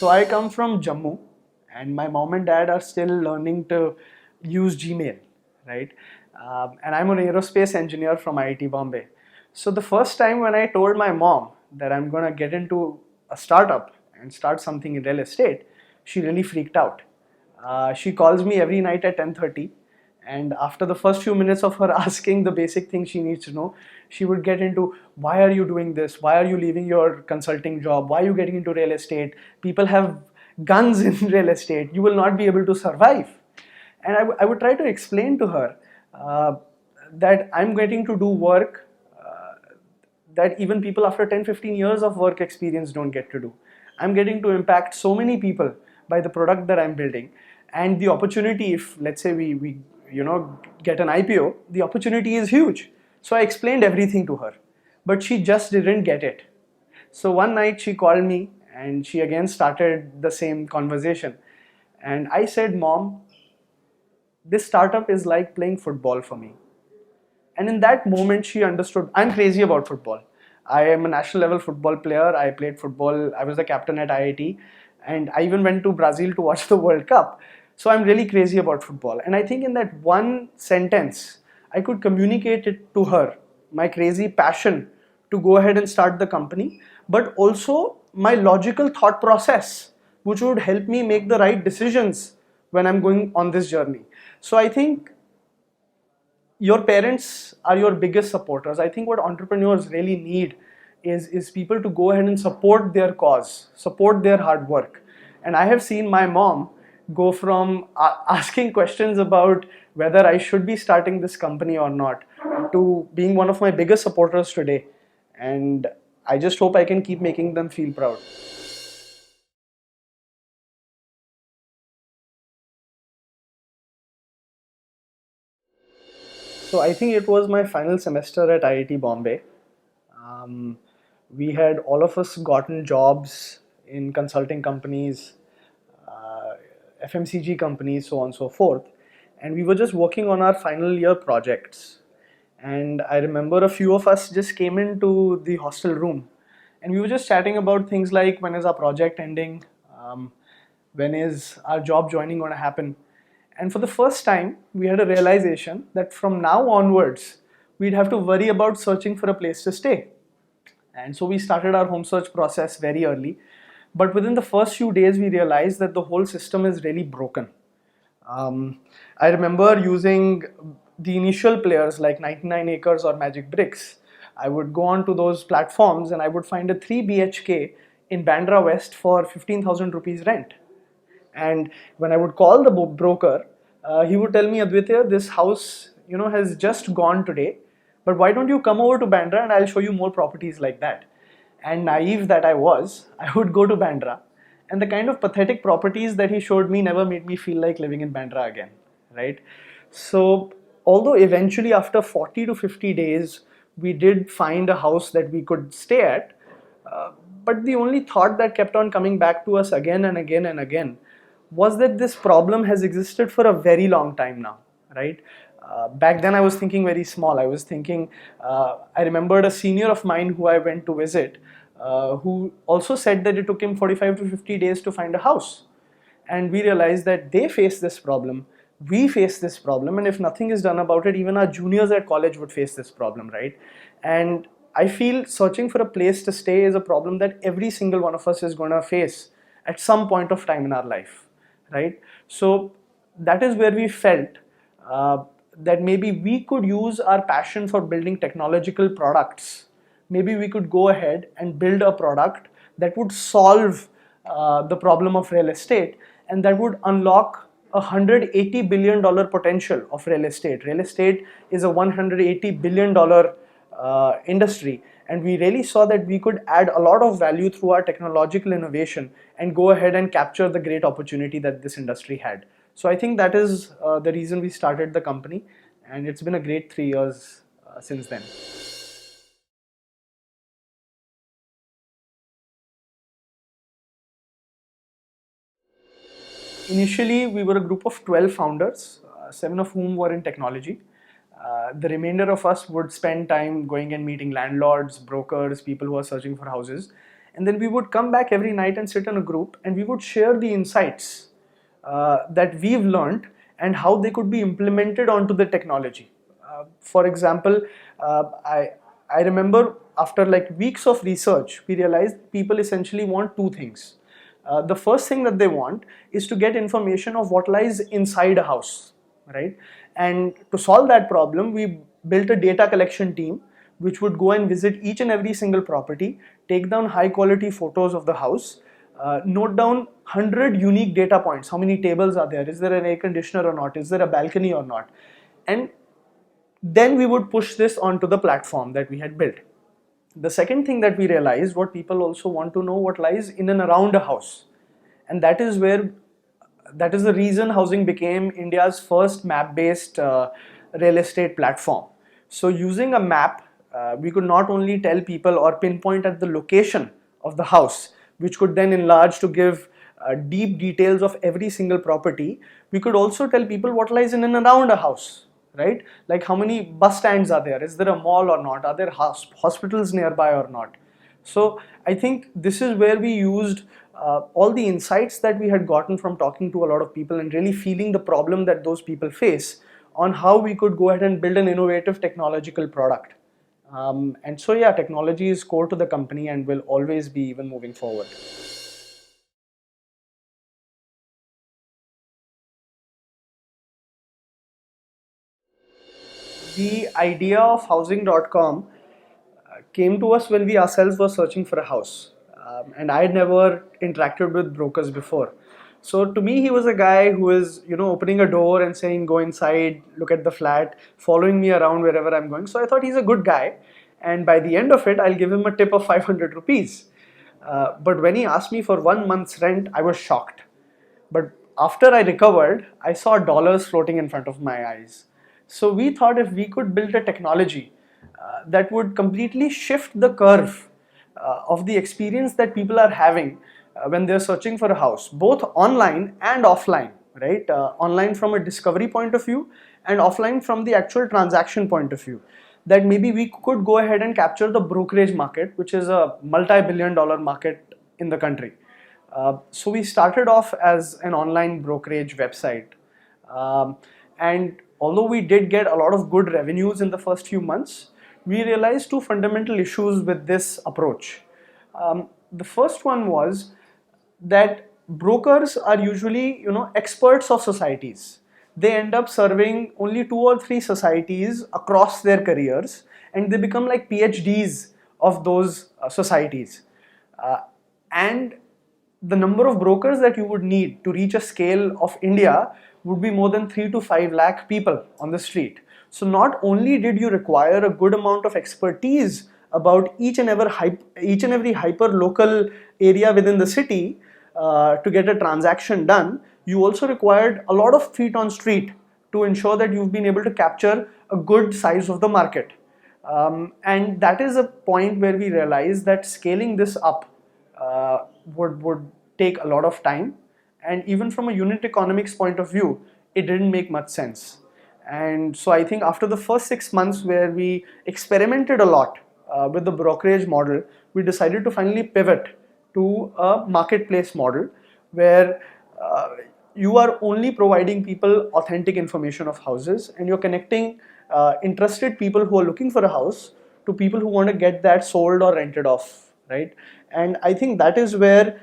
So I come from Jammu, and my mom and dad are still learning to use Gmail, right? And I'm an aerospace engineer from IIT Bombay. So the first time when I told my mom that I'm gonna get into a startup and start something in real estate, she really freaked out. She calls me every night at 10:30, and after the first few minutes of her asking the basic things she needs to know, she would get into, why are you doing this? Why are you leaving your consulting job? Why are you getting into real estate? People have guns in real estate. You will not be able to survive. And I would try to explain to her uh, that I'm getting to do work that even people after 10-15 years of work experience don't get to do. I'm getting to impact so many people by the product that I'm building. And the opportunity, if let's say we get an IPO, the opportunity is huge. So I explained everything to her, but she just didn't get it. So one night she called me and she again started the same conversation. And I said, Mom, this startup is like playing football for me. And in that moment, she understood I'm crazy about football. I am a national level football player. I played football. I was the captain at IIT. And I even went to Brazil to watch the World Cup. So I'm really crazy about football. And I think in that one sentence, I could communicate it to her, my crazy passion to go ahead and start the company, but also my logical thought process, which would help me make the right decisions when I'm going on this journey. So I think your parents are your biggest supporters. I think what entrepreneurs really need is people to go ahead and support their cause, support their hard work. And I have seen my mom go from asking questions about whether I should be starting this company or not to being one of my biggest supporters today. And I just hope I can keep making them feel proud. So I think it was my final semester at IIT Bombay. Um, we had all of us gotten jobs in consulting companies, uh, FMCG companies, so on and so forth. And we were just working on our final year projects. And I remember a few of us just came into the hostel room and we were just chatting about things like, when is our project ending? Um, when is our job joining going to happen? And for the first time, we had a realization that from now onwards, we'd have to worry about searching for a place to stay. And so we started our home search process very early. But within the first few days, we realized that the whole system is really broken. Um, I remember using the initial players like 99 Acres or Magic Bricks. I would go on to those platforms and I would find a 3 BHK in Bandra West for 15,000 rupees rent. And when I would call the broker, he would tell me, Advitya, this house, has just gone today. But why don't you come over to Bandra and I'll show you more properties like that? And naive that I was, I would go to Bandra. And the kind of pathetic properties that he showed me never made me feel like living in Bandra again, right? So, although eventually after 40 to 50 days, we did find a house that we could stay at, uh, but the only thought that kept on coming back to us again and again and again was that this problem has existed for a very long time now, right? Back then, I was thinking very small. I was thinking, I remembered a senior of mine who I went to visit, who also said that it took him 45 to 50 days to find a house. And we realized that they face this problem, we face this problem, and if nothing is done about it, even our juniors at college would face this problem, right? And I feel searching for a place to stay is a problem that every single one of us is going to face at some point of time in our life, right? So that is where we felt uh, that maybe we could use our passion for building technological products. Maybe we could go ahead and build a product that would solve the problem of real estate and that would unlock $180 billion potential of real estate. Real estate is a $180 billion industry, and we really saw that we could add a lot of value through our technological innovation and go ahead and capture the great opportunity that this industry had. So I think that is the reason we started the company, and it's been a great 3 years since then. Initially, we were a group of 12 founders, seven of whom were in technology. The remainder of us would spend time going and meeting landlords, brokers, people who are searching for houses. and then we would come back every night and sit in a group and we would share the insights that we've learned and how they could be implemented onto the technology. For example, I remember after like weeks of research, we realized people essentially want two things. The first thing that they want is to get information of what lies inside a house, right? And to solve that problem, we built a data collection team which would go and visit each and every single property, take down high quality photos of the house, note down 100 unique data points. How many tables are there? Is there an air conditioner or not? Is there a balcony or not? And then we would push this onto the platform that we had built. The second thing that we realized, what people also want to know, what lies in and around a house. And that is the reason Housing became India's first map-based real estate platform. So using a map, we could not only tell people or pinpoint at the location of the house, which could then enlarge to give deep details of every single property. We could also tell people what lies in and around a house, right? Like how many bus stands are there? Is there a mall or not? Are there hospitals nearby or not? So I think this is where we used all the insights that we had gotten from talking to a lot of people and really feeling the problem that those people face on how we could go ahead and build an innovative technological product. And so yeah, technology is core to the company and will always be, even moving forward. The idea of housing.com came to us when we ourselves were searching for a house. And I had never interacted with brokers before. So to me, he was a guy who is, opening a door and saying, go inside, look at the flat, following me around wherever I'm going. So I thought he's a good guy. And by the end of it, I'll give him a tip of 500 rupees. But when he asked me for 1 month's rent, I was shocked. But after I recovered, I saw dollars floating in front of my eyes. So we thought if we could build a technology that would completely shift the curve of the experience that people are having when they're searching for a house, both online and offline, right? Online from a discovery point of view and offline from the actual transaction point of view. That maybe we could go ahead and capture the brokerage market, which is a multi-billion-dollar market in the country. So we started off as an online brokerage website. And although we did get a lot of good revenues in the first few months, we realized two fundamental issues with this approach. The first one was that brokers are usually, experts of societies. They end up serving only 2 or 3 societies across their careers, and they become like PhDs of those societies. And the number of brokers that you would need to reach a scale of India would be more than 3 to 5 lakh people on the street. So not only did you require a good amount of expertise about each and every hyper local area within the city to get a transaction done, you also required a lot of feet on street to ensure that you've been able to capture a good size of the market. And that is a point where we realized that scaling this up would take a lot of time, and even from a unit economics point of view, it didn't make much sense. And so I think after the first 6 months where we experimented a lot with the brokerage model, we decided to finally pivot to a marketplace model where you are only providing people authentic information of houses, and you're connecting interested people who are looking for a house to people who want to get that sold or rented off, right? And I think that is where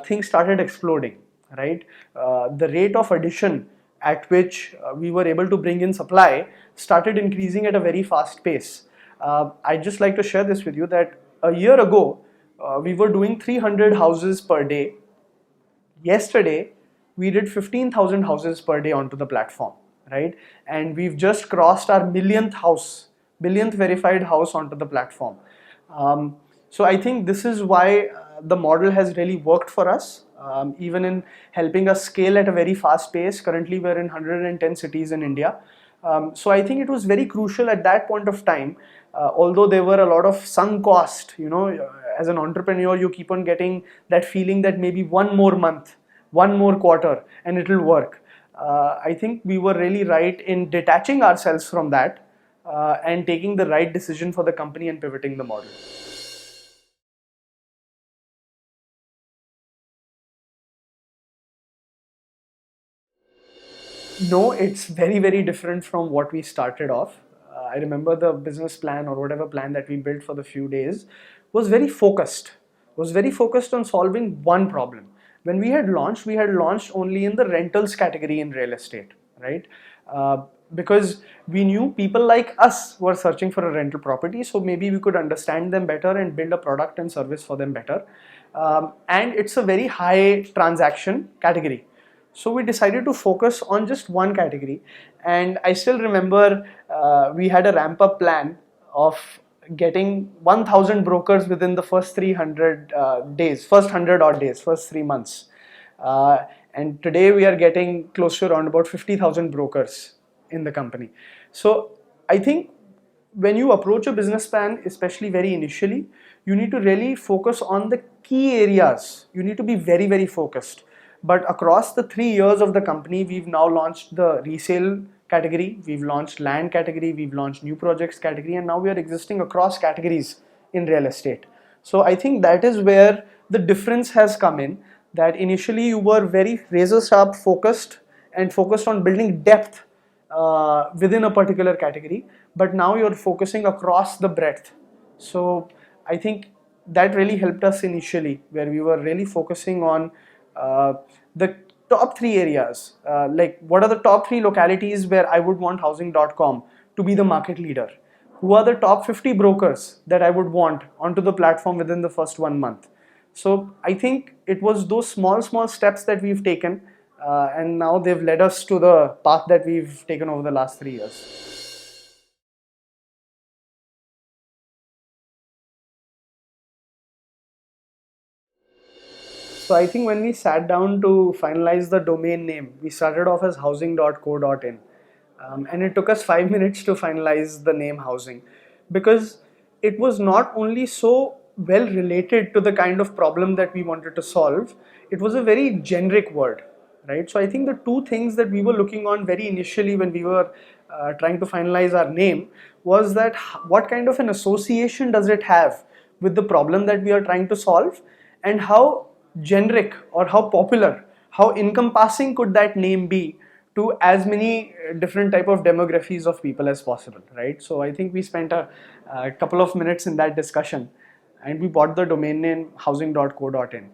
things started exploding, right? The rate of addition at which we were able to bring in supply started increasing at a very fast pace. I'd just like to share this with you that a year ago, we were doing 300 houses per day. Yesterday, we did 15,000 houses per day onto the platform, right? And we've just crossed our millionth verified house onto the platform. So I think this is why the model has really worked for us, even in helping us scale at a very fast pace. Currently, we're in 110 cities in India. So I think it was very crucial at that point of time, although there were a lot of sunk cost, as an entrepreneur, you keep on getting that feeling that maybe one more month, one more quarter, and it'll work. I think we were really right in detaching ourselves from that and taking the right decision for the company and pivoting the model. No, it's very, very different from what we started off. I remember the business plan or whatever plan that we built for the few days was very focused, on solving one problem. When we had launched only in the rentals category in real estate, right? Because we knew people like us were searching for a rental property, so maybe we could understand them better and build a product and service for them better. And it's a very high transaction category. So we decided to focus on just one category. And I still remember we had a ramp up plan of getting 1000 brokers within the first 300 days, first 100 odd days, first 3 months. And today we are getting close to around about 50,000 brokers in the company. So I think when you approach a business plan, especially very initially, you need to really focus on the key areas. You need to be very, very focused. But across the 3 years of the company, we've now launched the resale category, we've launched land category, we've launched new projects category, and now we are existing across categories in real estate. So I think that is where the difference has come in, that initially you were very razor sharp focused and focused on building depth within a particular category, but now you're focusing across the breadth. So I think that really helped us initially, where we were really focusing on uh, the top three areas. Like, what are the top three localities where I would want housing.com to be the market leader? Who are the top 50 brokers that I would want onto the platform within the first 1 month? So I think it was those small steps that we've taken, and now they've led us to the path that we've taken over the last 3 years. So I think when we sat down to finalize the domain name, we started off as housing.co.in. And it took us 5 minutes to finalize the name housing, because it was not only so well related to the kind of problem that we wanted to solve, it was a very generic word, right? So I think the two things that we were looking on very initially when we were trying to finalize our name was that what kind of an association does it have with the problem that we are trying to solve, and how generic or how popular, how encompassing could that name be to as many different type of demographies of people as possible, right? So I think we spent a couple of minutes in that discussion, and we bought the domain name housing.co.in.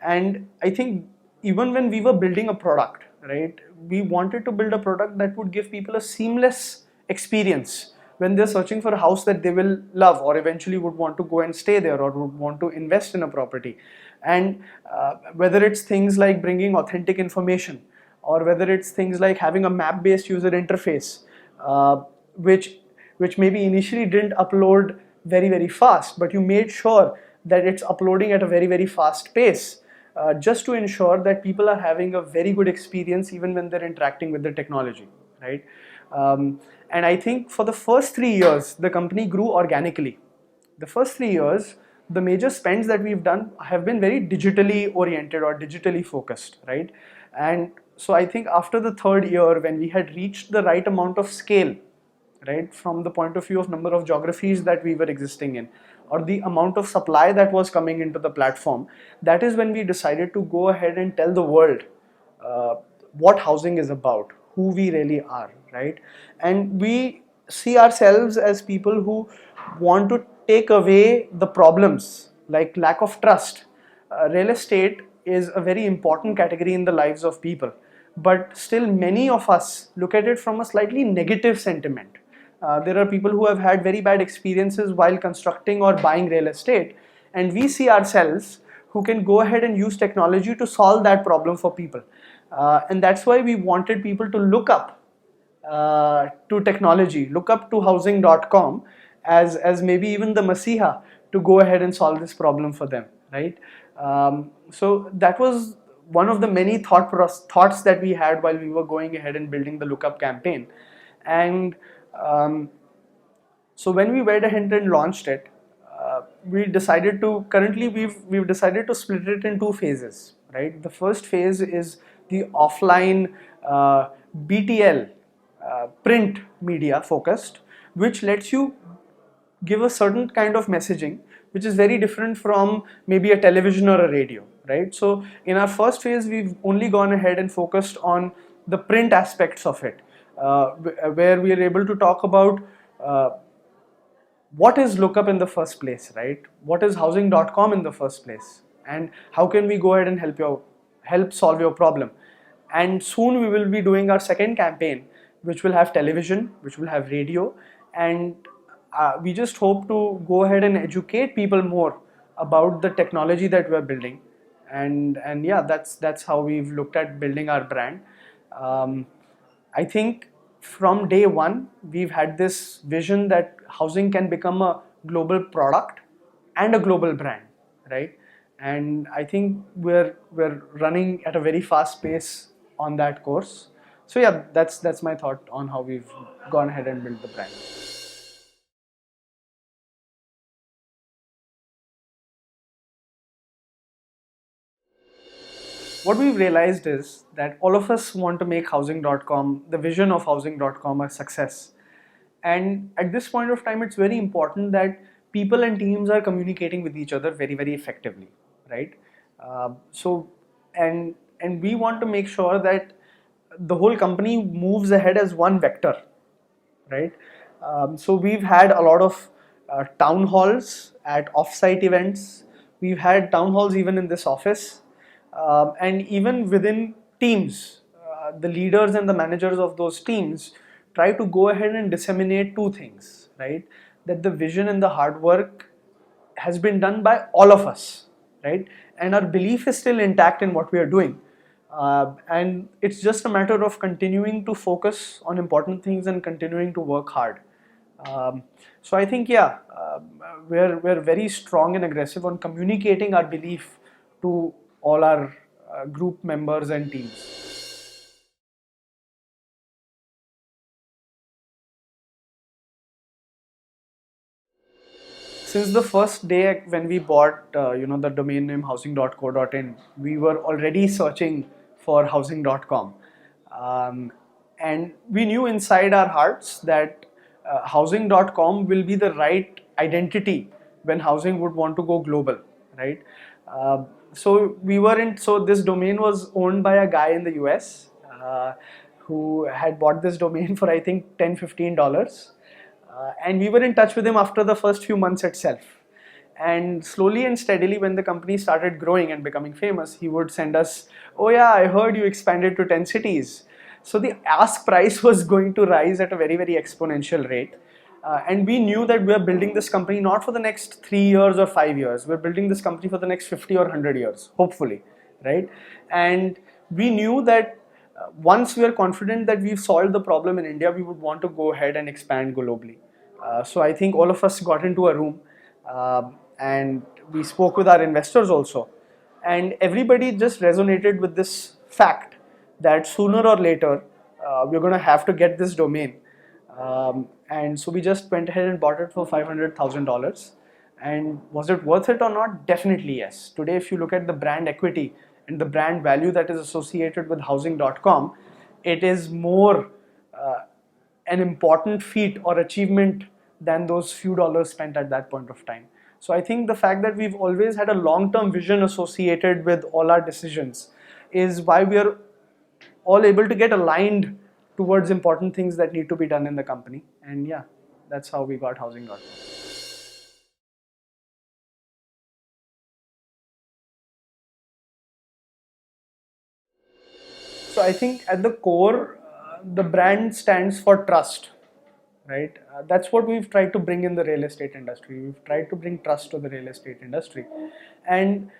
And I think even when we were building a product, right, we wanted to build a product that would give people a seamless experience when they're searching for a house that they will love, or eventually would want to go and stay there, or would want to invest in a property. And whether it's things like bringing authentic information, or whether it's things like having a map-based user interface, which maybe initially didn't upload very, very fast, but you made sure that it's uploading at a very, very fast pace, just to ensure that people are having a very good experience even when they're interacting with the technology, right? And I think for the first 3 years, the company grew organically. The first 3 years, the major spends that we've done have been very digitally oriented or digitally focused, right? And so I think after the third year, when we had reached the right amount of scale, right, from the point of view of number of geographies that we were existing in, or the amount of supply that was coming into the platform, that is when we decided to go ahead and tell the world uh, what housing is about, who we really are, right? And we see ourselves as people who want to take away the problems like lack of trust. Real estate is a very important category in the lives of people, but still many of us look at it from a slightly negative sentiment. There are people who have had very bad experiences while constructing or buying real estate, and we see ourselves who can go ahead and use technology to solve that problem for people. And that's why we wanted people to look up to technology, look up to housing.com as maybe even the Masiha to go ahead and solve this problem for them, right? So that was one of the many thoughts that we had while we were going ahead and building the lookup campaign. And so when we went ahead and launched it, we decided to currently we've decided to split it in two phases, right? The first phase is the offline BTL print media focused, which lets you give a certain kind of messaging which is very different from maybe a television or a radio, right? So in our first phase, we've only gone ahead and focused on the print aspects of it, where we are able to talk about what is lookup in the first place, right? What is housing.com in the first place, and how can we go ahead and help solve your problem? And soon we will be doing our second campaign, which will have television, which will have radio, and we just hope to go ahead and educate people more about the technology that we are building. And yeah, that's how we've looked at building our brand. um, I think from day one, we've had this vision that housing can become a global product and a global brand, right? And I think we're running at a very fast pace on that course. So yeah, that's my thought on how we've gone ahead and built the brand. What we've realized is that all of us want to make housing.com, the vision of housing.com, a success. And at this point of time, it's very important that people and teams are communicating with each other very, very effectively, right? So, and we want to make sure that the whole company moves ahead as one vector, right? So we've had a lot of town halls at off-site events. We've had town halls even in this office, and even within teams. The leaders and the managers of those teams try to go ahead and disseminate two things, right? That the vision and the hard work has been done by all of us, right? And our belief is still intact in what we are doing. And it's just a matter of continuing to focus on important things and continuing to work hard. So I think, yeah, we're very strong and aggressive on communicating our belief to all our group members and teams. Since the first day when we bought the domain name housing.co.in, we were already searching for housing.com, and we knew inside our hearts that housing.com will be the right identity when housing would want to go global, right? So we were in so this domain was owned by a guy in the US, who had bought this domain for I think $10-15, and we were in touch with him after the first few months itself. And slowly and steadily, when the company started growing and becoming famous, he would send us, "Oh, yeah, I heard you expanded to 10 cities." So the ask price was going to rise at a very, very exponential rate. And we knew that we are building this company not for the next 3 years or 5 years. We're building this company for the next 50 or 100 years, hopefully, right? And we knew that once we are confident that we've solved the problem in India, we would want to go ahead and expand globally. So I think all of us got into a room, and we spoke with our investors also. And everybody just resonated with this fact that sooner or later we're going to have to get this domain. And so we just went ahead and bought it for $500,000. And was it worth it or not? Definitely yes. Today, if you look at the brand equity and the brand value that is associated with housing.com, it is more an important feat or achievement than those few dollars spent at that point of time. So I think the fact that we've always had a long-term vision associated with all our decisions is why we are all able to get aligned towards important things that need to be done in the company. And yeah, that's how we got housing.com. So I think at the core, the brand stands for trust, right? That's what we've tried to bring in the real estate industry. We've tried to bring trust to the real estate industry, and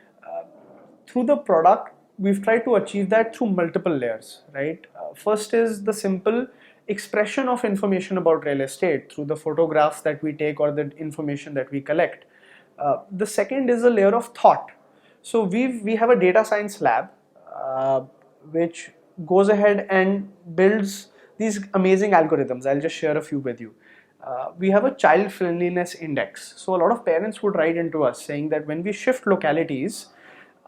through the product, we've tried to achieve that through multiple layers, right? First is the simple expression of information about real estate through the photographs that we take or the information that we collect. The second is a layer of thought. So we have a data science lab, which goes ahead and builds these amazing algorithms. I'll just share a few with you. We have a child friendliness index. So a lot of parents would write into us saying that when we shift localities,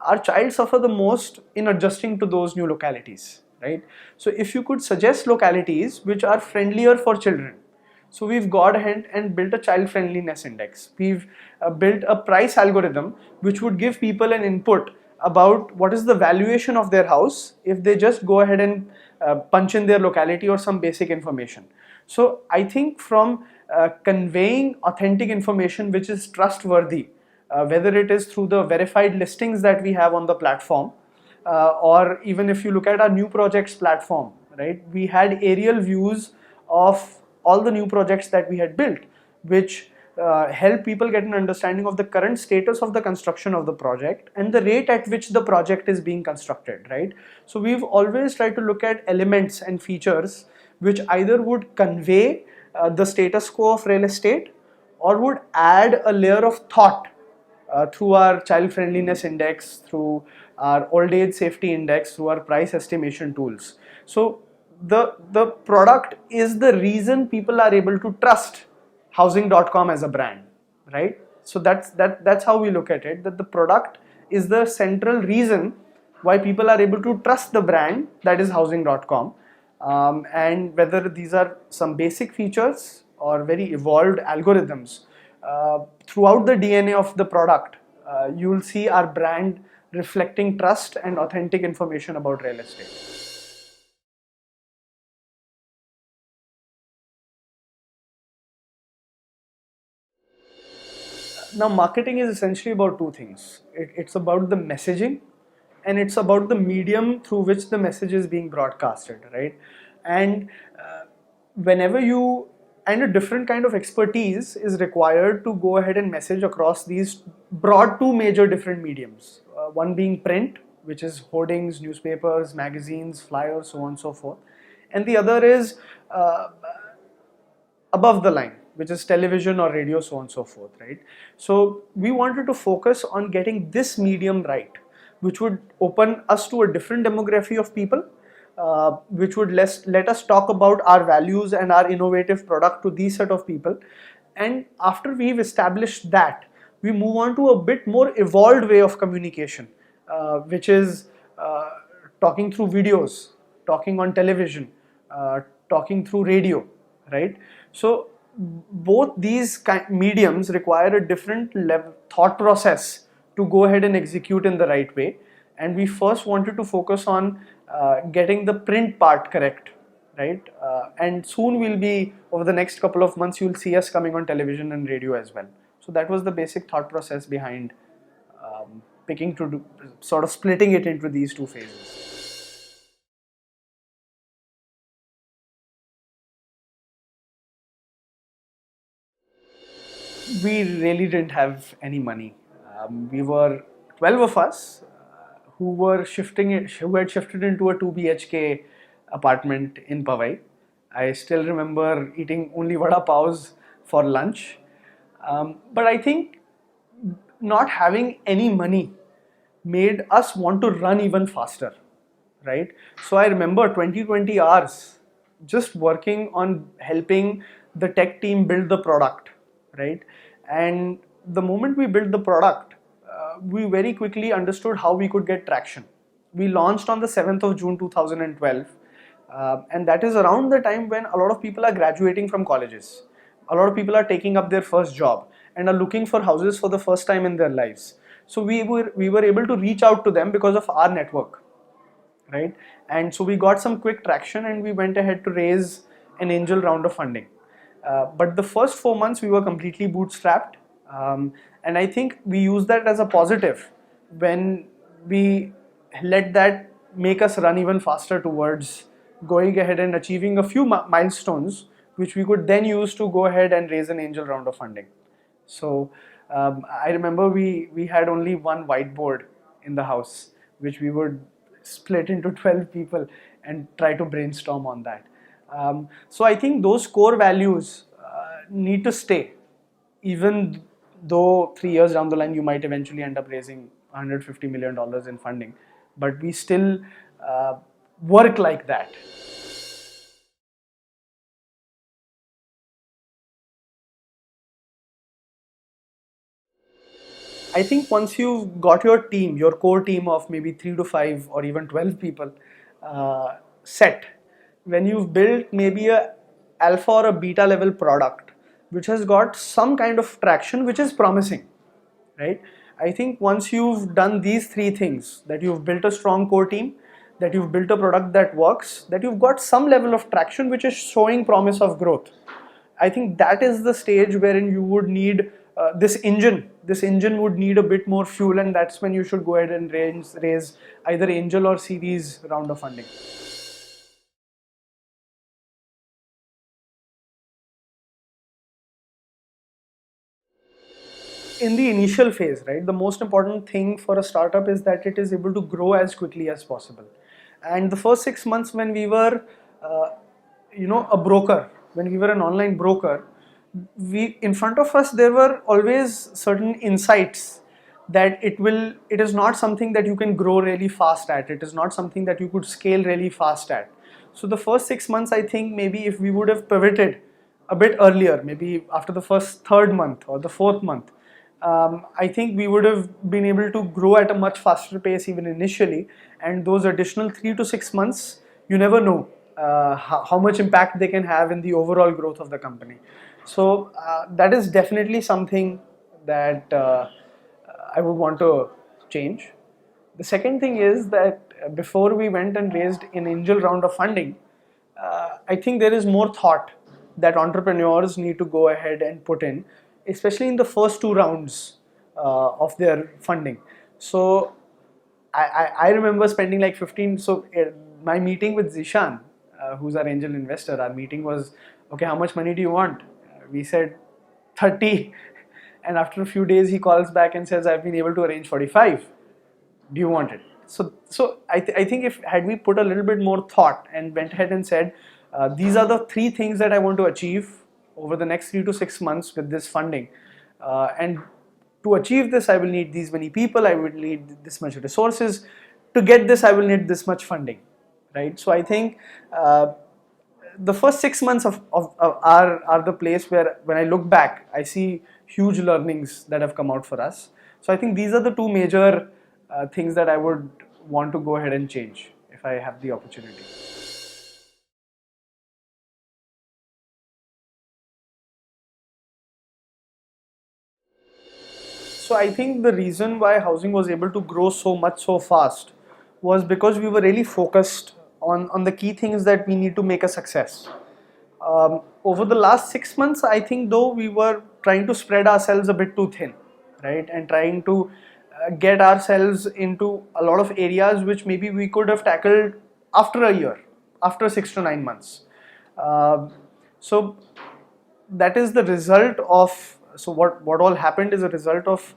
our child suffer the most in adjusting to those new localities, right? So if you could suggest localities which are friendlier for children, so we've gone ahead and built a child friendliness index. We've built a price algorithm which would give people an input about what is the valuation of their house if they just go ahead and punch in their locality or some basic information. So I think from conveying authentic information which is trustworthy, whether it is through the verified listings that we have on the platform, or even if you look at our new projects platform, right, we had aerial views of all the new projects that we had built, which help people get an understanding of the current status of the construction of the project and the rate at which the project is being constructed, right? So we've always tried to look at elements and features which either would convey the status quo of real estate or would add a layer of thought through our child friendliness index, through our old age safety index, through our price estimation tools. So the product is the reason people are able to trust housing.com as a brand, right? So that's how we look at it, that the product is the central reason why people are able to trust the brand that is housing.com. And whether these are some basic features or very evolved algorithms, throughout the DNA of the product, you will see our brand reflecting trust and authentic information about real estate. Now, marketing is essentially about two things. It's about the messaging and it's about the medium through which the message is being broadcasted, right? And whenever you, and a different kind of expertise is required to go ahead and message across these broad two major different mediums. One being print, which is hoardings, newspapers, magazines, flyers, so on and so forth. And the other is above the line, which is television or radio, so on and so forth, right? So we wanted to focus on getting this medium right, which would open us to a different demography of people, which would let us talk about our values and our innovative product to these set of people. And after we've established that, we move on to a bit more evolved way of communication, which is talking through videos, talking on television, talking through radio, right? So both these mediums require a different level thought process to go ahead and execute in the right way. And we first wanted to focus on getting the print part correct, right? And soon we'll be, over the next couple of months, you'll see us coming on television and radio as well. So that was the basic thought process behind sort of splitting it into these two phases. We really didn't have any money. We were 12 of us who had shifted into a 2 BHK apartment in Powai. I still remember eating only vada paos for lunch. But I think not having any money made us want to run even faster, right? So I remember 20 hours just working on helping the tech team build the product, right? And the moment we built the product, we very quickly understood how we could get traction. We launched on the 7th of June 2012, and that is around the time when a lot of people are graduating from colleges. A lot of people are taking up their first job and are looking for houses for the first time in their lives. So we were able to reach out to them because of our network, right? And so we got some quick traction and we went ahead to raise an angel round of funding. But the first 4 months we were completely bootstrapped, and I think we used that as a positive when we let that make us run even faster towards going ahead and achieving a few milestones which we could then use to go ahead and raise an angel round of funding. So I remember we had only one whiteboard in the house, which we would split into 12 people and try to brainstorm on that. So I think those core values need to stay, even though 3 years down the line you might eventually end up raising $150 million in funding, but we still work like that. I think once you've got your team, your core team of maybe 3 to 5 or even 12 people set, when you've built maybe a alpha or a beta level product which has got some kind of traction which is promising, right? I think once you've done these three things, that you've built a strong core team, that you've built a product that works, that you've got some level of traction which is showing promise of growth. I think that is the stage wherein you would need this engine. This engine would need a bit more fuel, and that's when you should go ahead and raise either angel or series round of funding. In the initial phase, right, the most important thing for a startup is that it is able to grow as quickly as possible. And the first 6 months, when we were, uh, a broker, when we were an online broker, we in front of us there were always certain insights that it is not something that you can grow really fast at. It is not something that you could scale really fast at. So the first 6 months, I think maybe if we would have pivoted a bit earlier, maybe after the first third month or the fourth month, I think we would have been able to grow at a much faster pace even initially. And those additional 3 to 6 months, you never know how much impact they can have in the overall growth of the company. So that is definitely something that I would want to change. The second thing is that before we went and raised an angel round of funding, I think there is more thought that entrepreneurs need to go ahead and put in, especially in the first two rounds of their funding. So I remember spending like 15. So my meeting with Zishan, who's our angel investor, our meeting was, okay, how much money do you want? We said 30. And after a few days, he calls back and says, I've been able to arrange 45. Do you want it? So I think if had we put a little bit more thought and went ahead and said, these are the three things that I want to achieve over the next 3 to 6 months with this funding, and to achieve this, I will need these many people, I will need this much resources. To get this, I will need this much funding, right? So I think the first 6 months are the place where, when I look back, I see huge learnings that have come out for us. So I think these are the two major things that I would want to go ahead and change if I have the opportunity. So I think the reason why housing was able to grow so much so fast was because we were really focused on the key things that we need to make a success. Over the last 6 months, I think though we were trying to spread ourselves a bit too thin, right, and trying to get ourselves into a lot of areas which maybe we could have tackled after a year, after 6 to 9 months. Uh, so that is the result of, so what all happened is a result of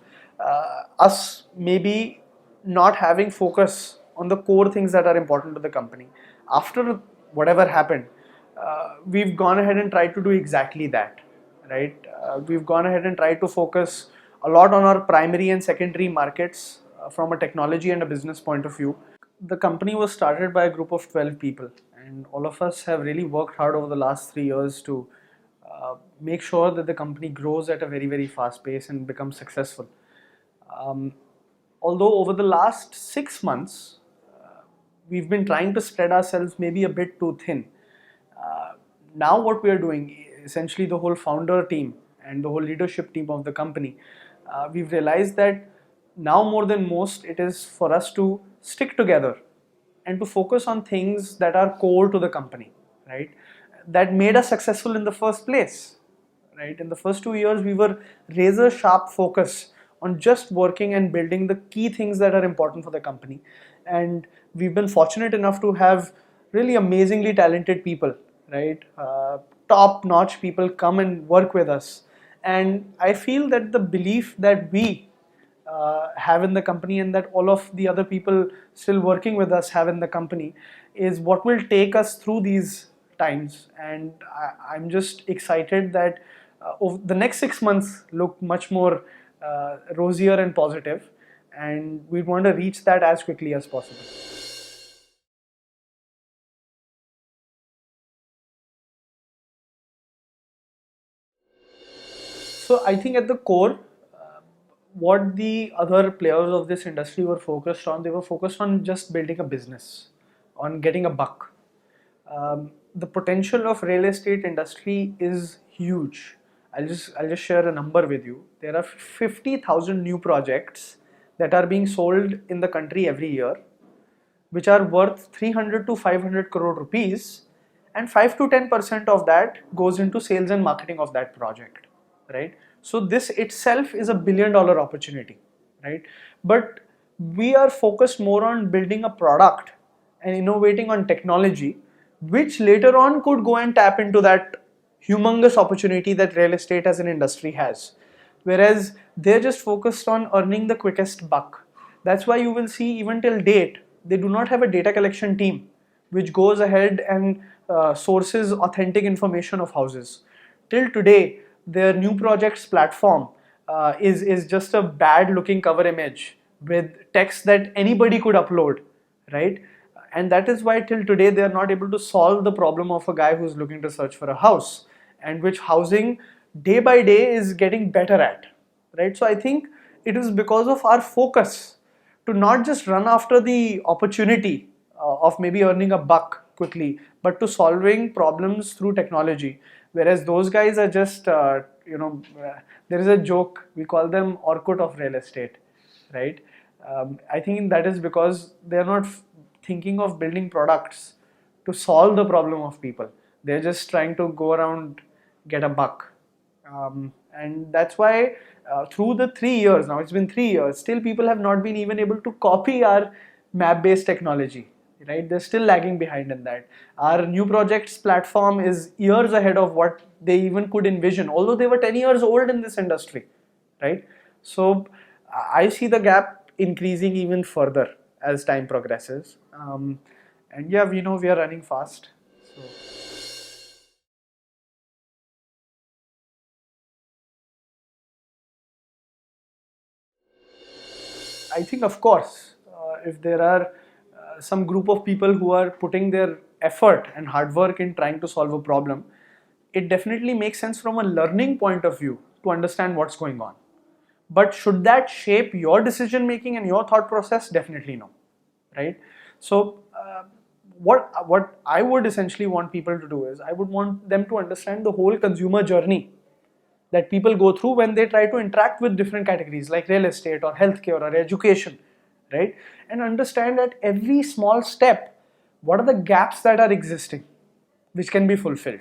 us maybe not having focus on the core things that are important to the company. After whatever happened, we've gone ahead and tried to do exactly that, right? We've gone ahead and tried to focus a lot on our primary and secondary markets from a technology and a business point of view. The company was started by a group of 12 people, and all of us have really worked hard over the last 3 years to make sure that the company grows at a very, very fast pace and becomes successful. Um, Although over the last 6 months, we've been trying to spread ourselves maybe a bit too thin. Now, what we are doing, essentially the whole founder team and the whole leadership team of the company, we've realized that now more than most, it is for us to stick together and to focus on things that are core to the company, right? That made us successful in the first place, right? In the first 2 years, we were razor sharp focus on just working and building the key things that are important for the company. And we've been fortunate enough to have really amazingly talented people, right? Top notch people come and work with us. And I feel that the belief that we have in the company and that all of the other people still working with us have in the company is what will take us through these times. And I'm just excited that over the next 6 months look much more rosier and positive, and we want to reach that as quickly as possible. So I think at the core, what the other players of this industry were focused on, they were focused on just building a business, on getting a buck. The potential of real estate industry is huge. I'll just share a number with you. There are 50,000 new projects that are being sold in the country every year. which are worth 300 to 500 crore rupees, and 5 to 10% of that goes into sales and marketing of that project, right? So this itself is a $1 billion opportunity, right? But we are focused more on building a product and innovating on technology, which later on could go and tap into that humongous opportunity that real estate as an industry has. Whereas they're just focused on earning the quickest buck. That's why you will see, even till date, they do not have a data collection team which goes ahead and sources authentic information of houses. Till today, their new projects platform is just a bad looking cover image with text that anybody could upload, right? And that is why till today they are not able to solve the problem of a guy who's looking to search for a house, and which housing day by day is getting better at, right? So I think it is because of our focus to not just run after the opportunity of maybe earning a buck quickly, but to solving problems through technology. Whereas those guys are just, there is a joke, we call them Orkut of real estate, right? I think that is because they are not thinking of building products to solve the problem of people. They're just trying to go around, get a buck. And that's why through the 3 years, now it's been 3 years, still people have not been even able to copy our map based technology, right? They're still lagging behind in that. Our new projects platform is years ahead of what they even could envision, although they were 10 years old in this industry, right? So I see the gap increasing even further as time progresses. And yeah, we know we are running fast. So I think, of course, if there are some group of people who are putting their effort and hard work in trying to solve a problem, it definitely makes sense from a learning point of view to understand what's going on. But should that shape your decision making and your thought process? Definitely no, right? So what I would essentially want people to do is, I would want them to understand the whole consumer journey that people go through when they try to interact with different categories like real estate or healthcare or education, right? And understand at every small step what are the gaps that are existing which can be fulfilled,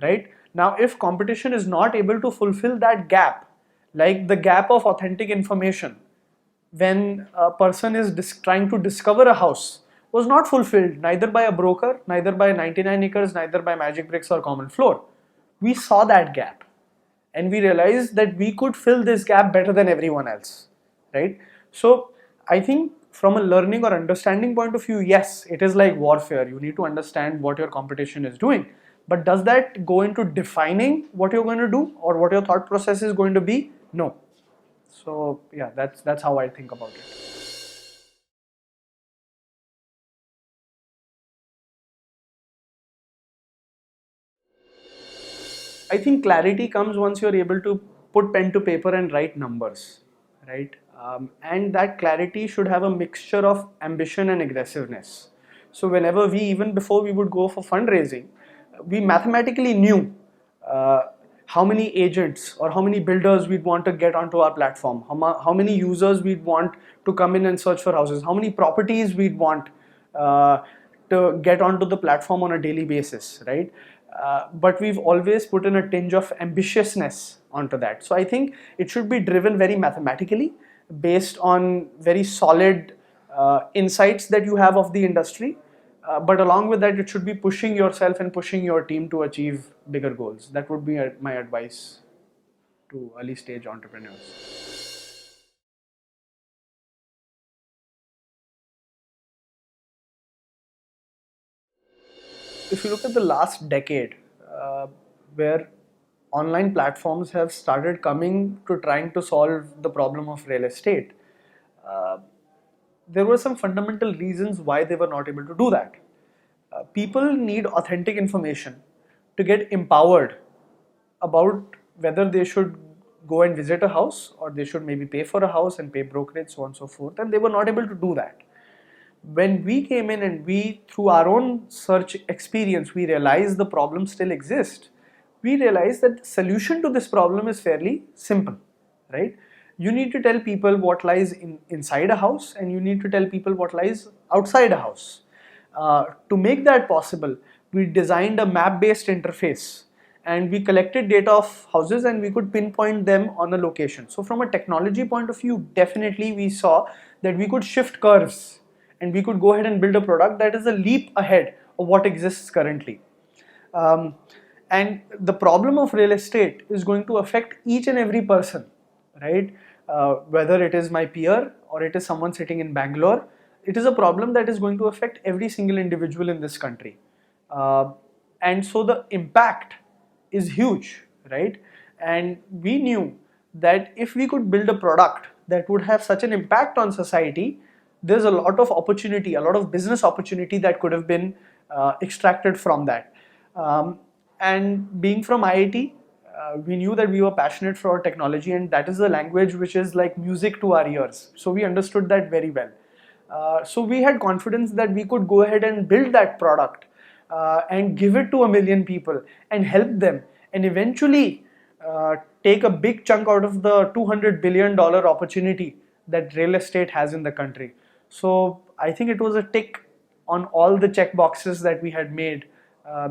right? Now, if competition is not able to fulfill that gap, like the gap of authentic information when a person is trying to discover a house, was not fulfilled neither by a broker, neither by 99 acres, neither by Magic Bricks or Common Floor. We saw that gap and we realized that we could fill this gap better than everyone else, right? So I think from a learning or understanding point of view, yes, it is like warfare. You need to understand what your competition is doing, but does that go into defining what you're going to do or what your thought process is going to be? No. So yeah, that's how I think about it. I think clarity comes once you're able to put pen to paper and write numbers, right? And that clarity should have a mixture of ambition and aggressiveness. So whenever we, even before we would go for fundraising, we mathematically knew uh, how many agents or how many builders we'd want to get onto our platform, how many users we'd want to come in and search for houses, how many properties we'd want uh, to get onto the platform on a daily basis, right? But we've always put in a tinge of ambitiousness onto that. So I think it should be driven very mathematically based on very solid insights that you have of the industry. But along with that, it should be pushing yourself and pushing your team to achieve bigger goals. That would be my advice to early stage entrepreneurs. If you look at the last decade, where online platforms have started coming to trying to solve the problem of real estate, uh, there were some fundamental reasons why they were not able to do that. People need authentic information to get empowered about whether they should go and visit a house or they should maybe pay for a house and pay brokerage, so on and so forth. And they were not able to do that. When we came in and we, through our own search experience, we realized the problem still exists. We realized that the solution to this problem is fairly simple, right? You need to tell people what lies inside a house, and you need to tell people what lies outside a house. To make that possible, we designed a map-based interface, and we collected data of houses and we could pinpoint them on a location. So from a technology point of view, definitely we saw that we could shift curves and we could go ahead and build a product that is a leap ahead of what exists currently. Um, and the problem of real estate is going to affect each and every person, right? Whether it is my peer or it is someone sitting in Bangalore, it is a problem that is going to affect every single individual in this country. Uh, and so the impact is huge, right? And we knew that if we could build a product that would have such an impact on society, there's a lot of opportunity, a lot of business opportunity that could have been extracted from that. Um, and being from IIT, we knew that we were passionate for technology, and that is the language which is like music to our ears. So we understood that very well. So we had confidence that we could go ahead and build that product and give it to 1 million people and help them, and eventually take a big chunk out of the $200 billion opportunity that real estate has in the country. So I think it was a tick on all the check boxes that we had made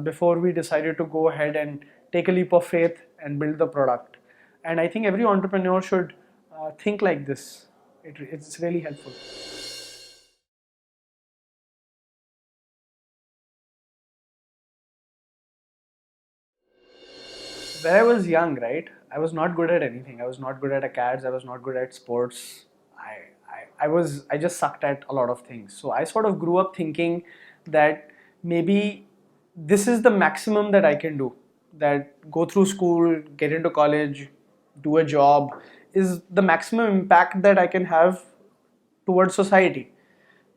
before we decided to go ahead and take a leap of faith and build the product. And I think every entrepreneur should think like this. It's really helpful. When I was young, right, I was not good at anything. I was not good at acads. I was not good at sports. I just sucked at a lot of things. So I sort of grew up thinking that maybe this is the maximum that I can do. That go through school, get into college, do a job is the maximum impact that I can have towards society.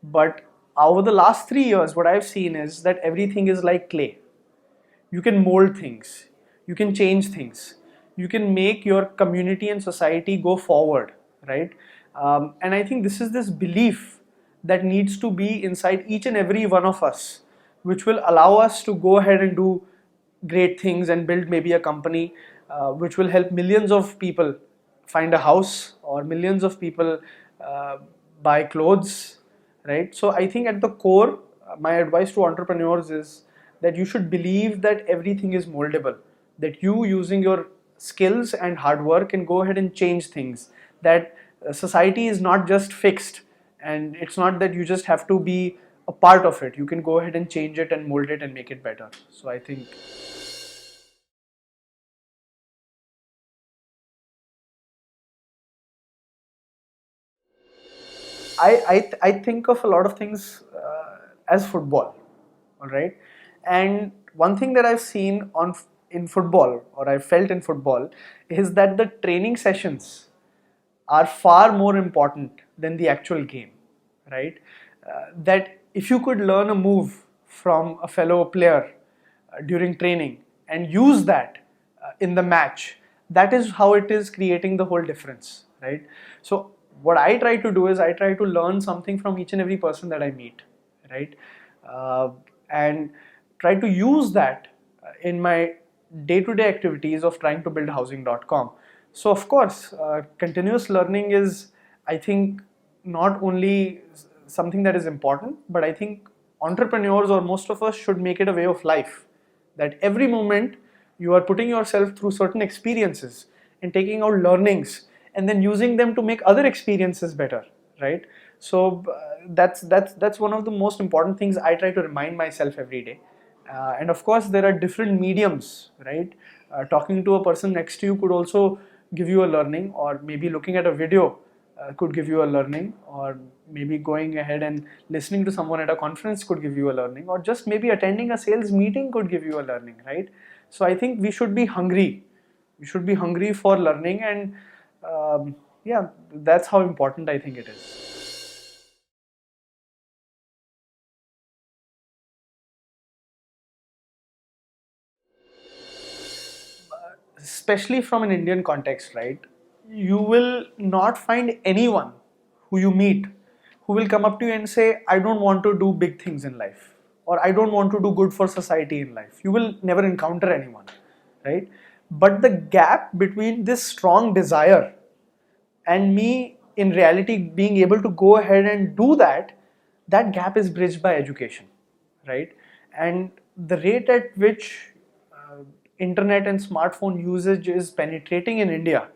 But over the last 3 years, what I've seen is that everything is like clay. You can mold things, you can change things, you can make your community and society go forward, right? And I think this is this belief that needs to be inside each and every one of us, which will allow us to go ahead and do great things and build maybe a company which will help millions of people find a house, or millions of people uh, buy clothes, right? So I think at the core, my advice to entrepreneurs is that you should believe that everything is moldable, that you using your skills and hard work can go ahead and change things, that society is not just fixed, and it's not that you just have to be a part of it. You can go ahead and change it and mold it and make it better. So I think I think of a lot of things as football, all right. And one thing that I've seen in football, or I felt in football, is that the training sessions are far more important than the actual game, right? That if you could learn a move from a fellow player during training and use that in the match, that is how it is creating the whole difference, right? So what I try to do is I try to learn something from each and every person that I meet, right? uh, and try to use that in my day-to-day activities of trying to build housing.com. So of course, continuous learning is, I think, not only something that is important, but I think entrepreneurs, or most of us, should make it a way of life, that every moment you are putting yourself through certain experiences and taking out learnings and then using them to make other experiences better, right? So that's one of the most important things I try to remind myself every day. And of course, there are different mediums, right? Talking to a person next to you could also give you a learning, or maybe looking at a video could give you a learning, or maybe going ahead and listening to someone at a conference could give you a learning, or just maybe attending a sales meeting could give you a learning, right? So I think we should be hungry. We should be hungry for learning, and yeah, that's how important I think it is. Especially from an Indian context, right? You will not find anyone who you meet who will come up to you and say, I don't want to do big things in life, or I don't want to do good for society in life. You will never encounter anyone, right? But the gap between this strong desire and me in reality being able to go ahead and do that, that gap is bridged by education, right? And the rate at which internet and smartphone usage is penetrating in India,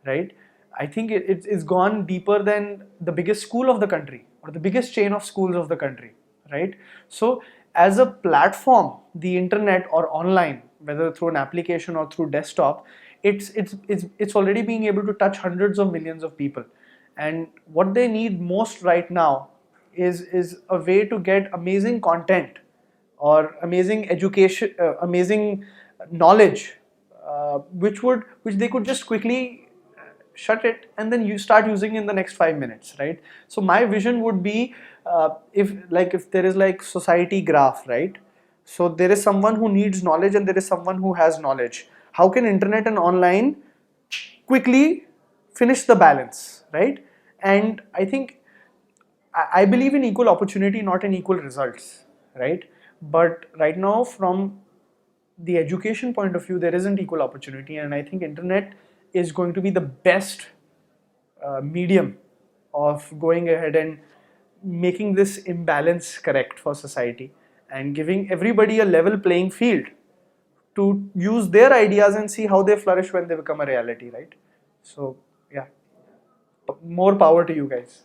right? I think it's gone deeper than the biggest school of the country or the biggest chain of schools of the country, right? So, as a platform, the internet or online, whether through an application or through desktop, it's already being able to touch hundreds of millions of people. And what they need most right now is a way to get amazing content or amazing education, amazing knowledge, which they could just quickly shut it and then you start using in the next 5 minutes, right? So my vision would be, if there is like society graph, right? So there is someone who needs knowledge and there is someone who has knowledge. How can internet and online quickly finish the balance, right? And I think I believe in equal opportunity, not in equal results, right? But right now, from the education point of view, there isn't equal opportunity, and I think internet is going to be the best medium of going ahead and making this imbalance correct for society and giving everybody a level playing field to use their ideas and see how they flourish when they become a reality, right? So, yeah, more power to you guys.